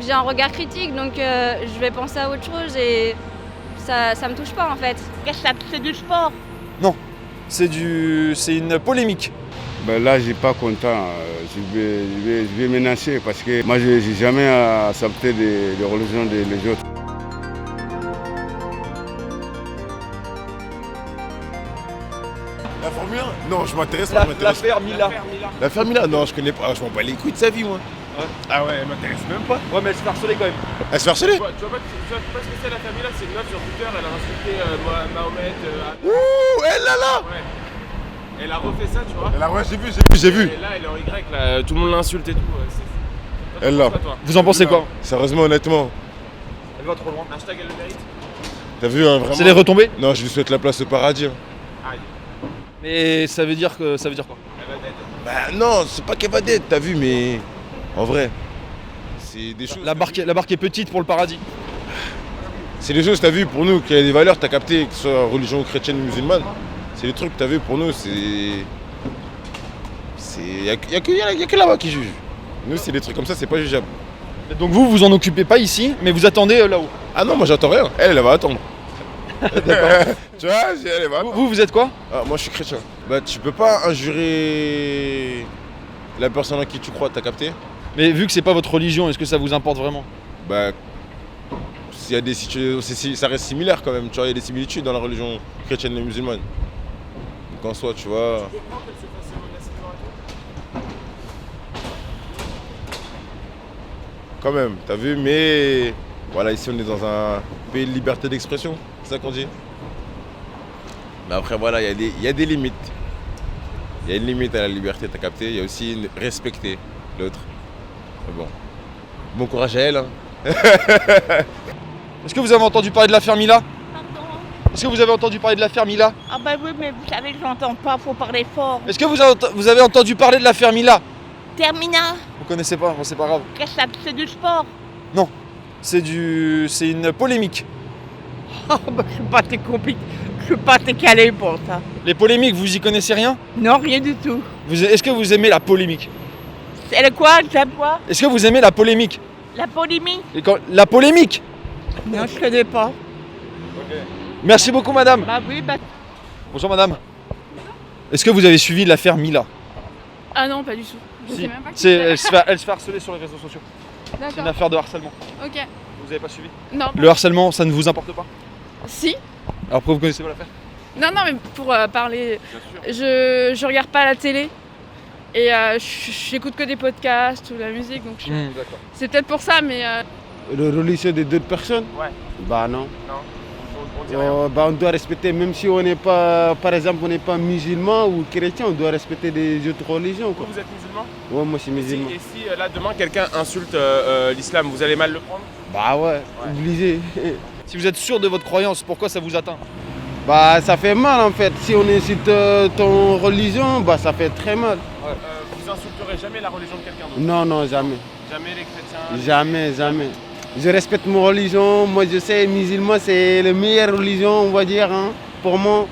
j'ai un regard critique, donc je vais penser à autre chose et ça me touche pas en fait. Qu'est-ce que c'est du sport? Non, c'est une polémique. Ben là, j'ai pas content. Je vais menacer parce que moi, j'ai jamais accepté les religions des autres. La Formule 1? Non, je m'intéresse pas. L'affaire Mila. L'affaire Mila? Non, je connais pas. Je m'en bats les couilles de sa vie, moi. Ouais. Ah ouais, elle m'intéresse même pas. Ouais, mais elle se fait harceler quand même. Elle se fait harceler? Tu vois pas ce que c'est la famille là? C'est une meuf sur Twitter, elle a insulté Mahomet. Ouh, elle là. Ouais. Elle a refait ça, tu vois. Elle a, ouais, j'ai vu. Et là, elle est en Y, là, tout le monde l'insulte et tout. C'est fou. Toi, Elle t'en là. penses quoi, toi? Vous en pensez quoi? Sérieusement, honnêtement. Elle va trop loin. Hashtag elle le mérite. T'as vu, hein, vraiment? C'est les retombées? Non, je lui souhaite la place au paradis. Hein. Aïe. Mais ça veut dire quoi? Elle va dead. Bah non, c'est pas qu'elle va d'être, t'as vu, mais en vrai, c'est des choses. La barque est petite pour le paradis. C'est des choses, t'as vu, pour nous, qu'il y a des valeurs, t'as capté, que ce soit religion chrétienne ou musulmane. C'est des trucs, t'as vu, pour nous, c'est. Y a que là-bas qui juge. Nous, c'est des trucs comme ça, c'est pas jugeable. Donc vous en occupez pas ici, mais vous attendez là-haut. Ah non, moi j'attends rien. Elle va attendre. Tu vois, elle va attendre. Vous êtes quoi? Ah, moi je suis chrétien. Bah, tu peux pas injurer la personne en qui tu crois, t'as capté? Mais vu que c'est pas votre religion, est-ce que ça vous importe vraiment? Bah, il y a des situations, ça reste similaire quand même, tu vois, il y a des similitudes dans la religion chrétienne et musulmane. Donc en soi, tu vois. Quand même, t'as vu, mais voilà, ici on est dans un pays de liberté d'expression, c'est ça qu'on dit. Mais après, voilà, il y a des limites. Il y a une limite à la liberté, t'as capté. Il y a aussi respecter l'autre. Mais bon, bon courage à elle. Hein. Est-ce que vous avez entendu parler de l'affaire Mila? Pardon? Est-ce que vous avez entendu parler de l'affaire Mila? Ah bah oui, mais vous savez que j'entends pas, faut parler fort. Est-ce que vous avez entendu parler de l'affaire Mila? Termina, Vous connaissez pas? Bon, c'est pas grave. qu'est-ce que c'est du sport? Non, c'est une polémique. Oh bah je suis pas calé pour ça. Les polémiques, vous y connaissez rien? Non, rien du tout. Est-ce que vous aimez la polémique? C'est le quoi? J'aime quoi? Est-ce que vous aimez la polémique? La polémique? La polémique? Non, je connais pas. Merci beaucoup madame. Bah oui, bah Bonjour madame. Est-ce que vous avez suivi l'affaire Mila? Ah non, pas du tout. Je Si. sais même pas qui Elle se fait harceler sur les réseaux sociaux. C'est une D'accord. affaire de harcèlement. Ok. Vous avez pas suivi? Non. Le harcèlement, ça ne vous importe pas? Si. Alors pourquoi vous connaissez pas l'affaire? Non, mais pour parler, je regarde pas la télé et j'écoute que des podcasts ou de la musique, donc D'accord. c'est peut-être pour ça, mais Le religion des deux personnes? Ouais. Bah non. Non. On dit rien. Bah, on doit respecter, même si on n'est pas, par exemple, on n'est pas musulman ou chrétien, on doit respecter les autres religions. Quoi. Vous êtes musulman? Ouais, moi je suis musulman. Et si là demain quelqu'un insulte l'islam, vous allez mal le prendre? Bah ouais, obligé. Si vous êtes sûr de votre croyance, pourquoi ça vous atteint? Bah ça fait mal en fait. Si on insulte ton religion, bah ça fait très mal. Vous insulterez jamais la religion de quelqu'un d'autre? Non, non, jamais. Jamais les chrétiens? Jamais, jamais. Je respecte mon religion. Moi je sais, musulman c'est la meilleure religion, on va dire, hein, pour moi.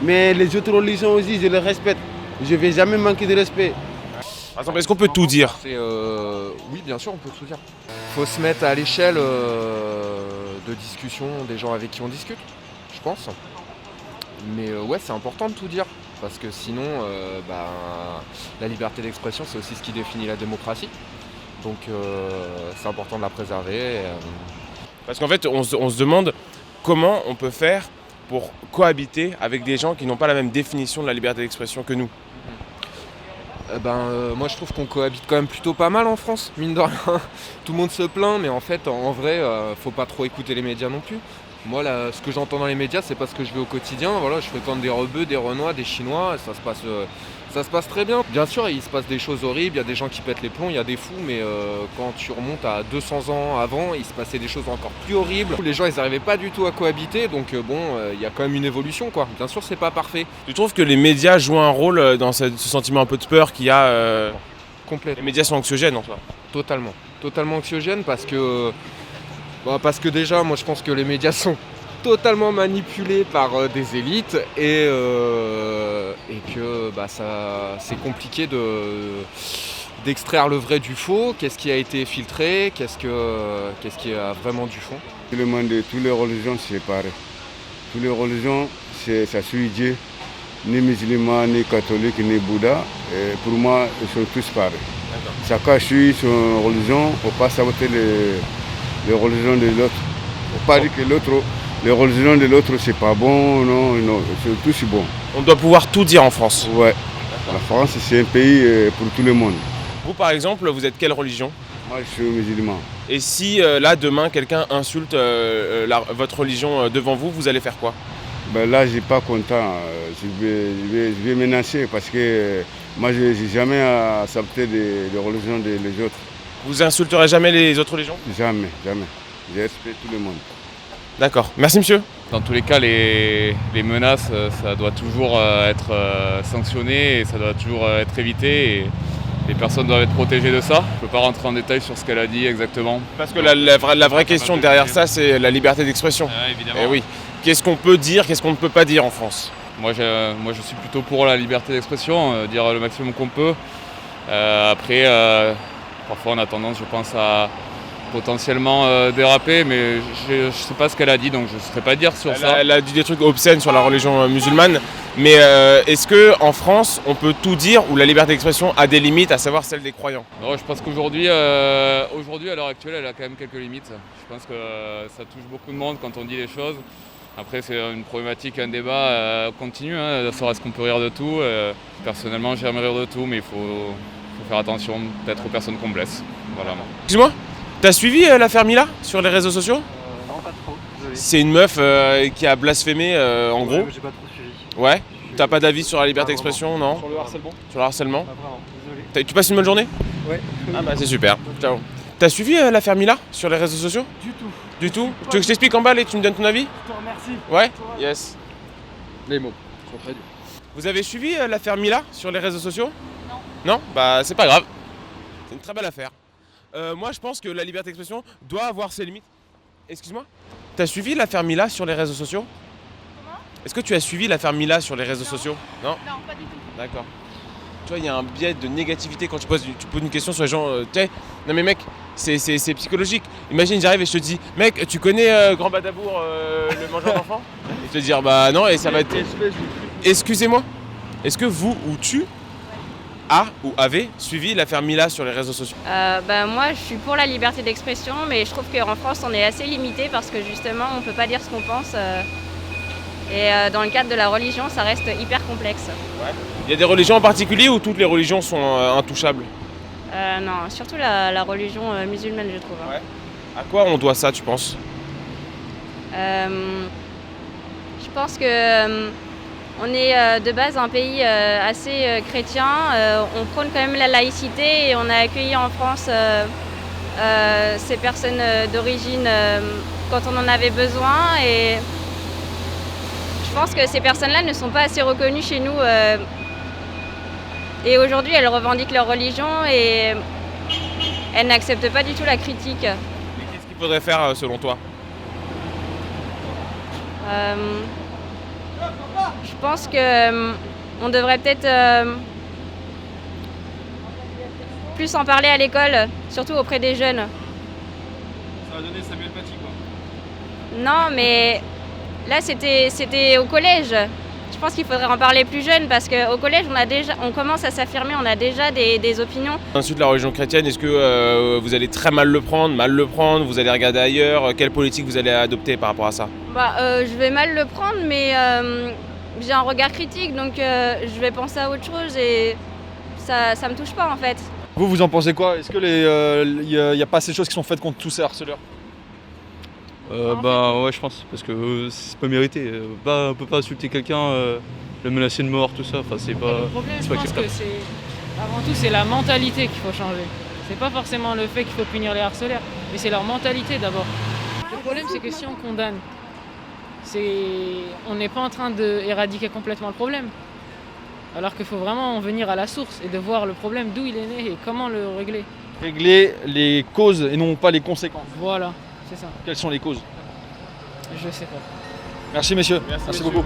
Mais les autres religions aussi, je les respecte. Je vais jamais manquer de respect. Par exemple, est-ce qu'on peut tout dire? Oui, bien sûr, on peut tout dire. Faut se mettre à l'échelle de discussion des gens avec qui on discute, je pense. Mais ouais, c'est important de tout dire. Parce que sinon, la liberté d'expression, c'est aussi ce qui définit la démocratie. Donc c'est important de la préserver. Parce qu'en fait, on se demande comment on peut faire pour cohabiter avec des gens qui n'ont pas la même définition de la liberté d'expression que nous. Moi je trouve qu'on cohabite quand même plutôt pas mal en France, mine de rien. Tout le monde se plaint, mais en fait, en vrai, faut pas trop écouter les médias non plus. Moi, là, ce que j'entends dans les médias, c'est parce que je vais au quotidien. Voilà, je fréquente des Rebeux, des Renois, des Chinois, ça se passe très bien. Bien sûr, il se passe des choses horribles, il y a des gens qui pètent les plombs, il y a des fous, mais quand tu remontes à 200 ans avant, il se passait des choses encore plus horribles. Les gens, ils n'arrivaient pas du tout à cohabiter, donc il y a quand même une évolution, quoi. Bien sûr, c'est pas parfait. Tu trouves que les médias jouent un rôle dans ce sentiment un peu de peur qu'il y a Complètement. Les médias sont anxiogènes en soi. Totalement anxiogène parce que déjà, moi je pense que les médias sont totalement manipulés par des élites et que c'est compliqué d'extraire le vrai du faux, qu'est-ce qui a été filtré, qu'est-ce qui a vraiment du fond. Tout le monde, toutes les religions, c'est pareil. Toutes les religions, ça suit Dieu. Ni musulmans, ni catholiques, ni bouddha. Et pour moi, ils sont tous pareils. Chacun suit son religion, il ne faut pas saboter les religions de l'autre. Il ne faut pas dire que les religions de l'autre, c'est pas bon, non, c'est tous bon. On doit pouvoir tout dire en France. Ouais. La France, c'est un pays pour tout le monde. Vous, par exemple, vous êtes quelle religion? Moi, je suis musulman. Et si là, demain, quelqu'un insulte votre religion devant vous, vous allez faire quoi? Ben là, je ne suis pas content. Je vais menacer parce que moi, je n'ai jamais accepté les religions des autres. Vous insulterez jamais les autres religions? Jamais, jamais. Je respecte tout le monde. D'accord. Merci, monsieur. Dans tous les cas, les menaces, ça doit toujours être sanctionné et ça doit toujours être évité. Et les personnes doivent être protégées de ça. Je ne peux pas rentrer en détail sur ce qu'elle a dit exactement. Parce que la vraie question derrière ça, c'est la liberté d'expression. Évidemment. Et oui. Qu'est-ce qu'on peut dire, qu'est-ce qu'on ne peut pas dire en France? Moi, je suis plutôt pour la liberté d'expression, dire le maximum qu'on peut. Après, parfois on a tendance, je pense, à potentiellement déraper, mais je ne sais pas ce qu'elle a dit, donc je ne saurais pas dire sur ça. Elle a dit des trucs obscènes sur la religion musulmane, mais est-ce qu'en France, on peut tout dire ou la liberté d'expression a des limites, à savoir celle des croyants? Non, je pense qu'aujourd'hui, à l'heure actuelle, elle a quand même quelques limites. Je pense que ça touche beaucoup de monde quand on dit les choses. Après, c'est une problématique, un débat continu, hein, savoir est-ce qu'on peut rire de tout. Personnellement, j'aime rire de tout, mais il faut faire attention peut-être aux personnes qu'on blesse. Voilà. Excuse-moi, t'as suivi l'affaire Mila sur les réseaux sociaux? Non, pas trop, désolé. C'est une meuf qui a blasphémé en gros. J'ai pas trop suivi. Ouais. T'as pas d'avis sur la liberté d'expression, non? Sur le harcèlement? Sur le harcèlement? Pas vraiment, désolé. Tu passes une bonne journée? Ouais. Ah bah c'est super. Ciao. T'as suivi l'affaire Mila sur les réseaux sociaux? Du tout. Du tout? Tu veux que je t'explique en bas et tu me donnes ton avis? Je te remercie. Ouais? Yes. Les mots sont très durs. Vous avez suivi l'affaire Mila sur les réseaux sociaux? Non. Non? Bah c'est pas grave. C'est une très belle affaire. Moi je pense que la liberté d'expression doit avoir ses limites. Excuse-moi? T'as suivi l'affaire Mila sur les réseaux sociaux? Comment? Est-ce que tu as suivi l'affaire Mila sur les réseaux sociaux? Non? Non, pas du tout. D'accord. Tu vois, il y a un biais de négativité quand tu poses une question sur les gens. Tu sais, non mais mec, c'est psychologique. Imagine, j'arrive et je te dis, mec, tu connais Grand Badabour, le mangeur d'enfants? Et te dire, bah non, et ça va être. Excusez-moi, est-ce que vous ou tu as ou avez suivi l'affaire Mila sur les réseaux sociaux? Moi, je suis pour la liberté d'expression, mais je trouve qu'en France, on est assez limité parce que justement, on ne peut pas dire ce qu'on pense. Et dans le cadre de la religion, ça reste hyper complexe. Ouais. Il y a des religions en particulier ou toutes les religions sont intouchables? Non, surtout la religion musulmane, je trouve. Ouais. À quoi on doit ça, tu penses? Je pense que on est de base un pays assez chrétien. On prône quand même la laïcité et on a accueilli en France ces personnes d'origine quand on en avait besoin. Et je pense que ces personnes-là ne sont pas assez reconnues chez nous. Et aujourd'hui, elles revendiquent leur religion et elles n'acceptent pas du tout la critique. Et qu'est-ce qu'il faudrait faire selon toi? Je pense qu'on devrait peut-être plus en parler à l'école, surtout auprès des jeunes. Ça va donner Samuel Paty, quoi. Non, mais là, c'était au collège. Je pense qu'il faudrait en parler plus jeune parce qu'au collège, on commence à s'affirmer, on a déjà des opinions. Ensuite, la religion chrétienne, est-ce que vous allez très mal le prendre, vous allez regarder ailleurs? Quelle politique vous allez adopter par rapport à ça? Je vais mal le prendre, mais j'ai un regard critique, donc je vais penser à autre chose et ça me touche pas en fait. Vous en pensez quoi? Est-ce que y a pas assez de choses qui sont faites contre tous ces harceleurs? Ouais, je pense, parce que c'est pas mérité. On peut pas insulter quelqu'un, le menacer de mort, tout ça. Enfin, c'est pas. Le problème, je pense que avant tout, c'est la mentalité qu'il faut changer. C'est pas forcément le fait qu'il faut punir les harceleurs, mais c'est leur mentalité d'abord. Le problème, c'est que si on condamne, on n'est pas en train d'éradiquer complètement le problème. Alors qu'il faut vraiment en venir à la source et de voir le problème, d'où il est né et comment le régler. Régler les causes et non pas les conséquences. Voilà. C'est ça. Quelles sont les causes? Je sais pas. Merci messieurs. Merci beaucoup.